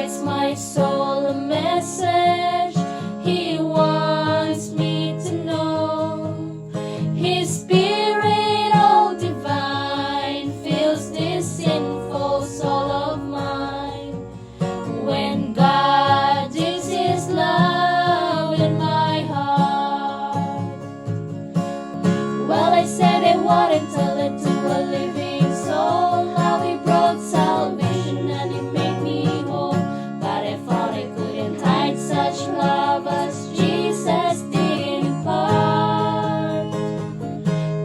provides my soul a message He wants me to know. His Spirit, all divine, fills this sinful soul of mine. When God gives His love in my heart, well, I said I wouldn't tell it to a living soul how He brought salvation and He made me whole. But I thought I couldn't hide such love as Jesus did impart.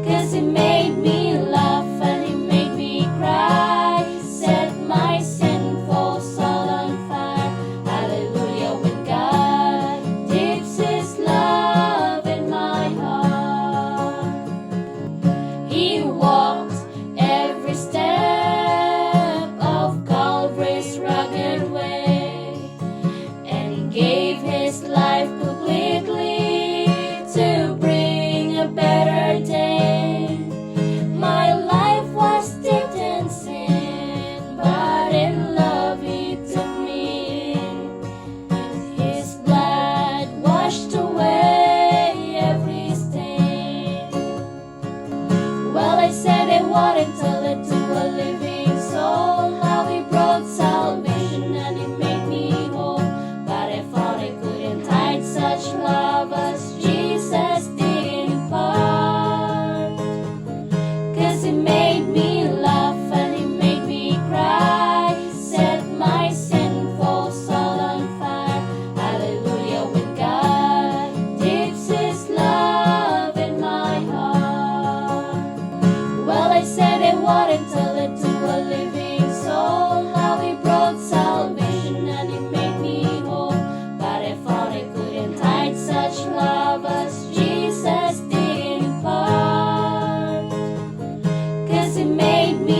'Cause He made me laugh and He made me cry, set my sinful soul on fire. Hallelujah, when God dips His love in my heart. He walked every step of Calvary's rugged way and gave His life completely to bring a better day. My life was dipped in sin, but in love He took me in. His blood washed away every stain. Well, I said I wouldn't tell it to a living soul how He brought salvation and He made me whole. But I thought I couldn't hide such love as Jesus did impart. 'Cause He made me laugh and He made me cry, set my sinful soul on fire. Hallelujah, when God dips His love in my heart. Well, I said I wouldn't tell it to a living soul how He brought salvation and He made me whole. But I thought I couldn't hide such love as Jesus did impart. 'Cause He made me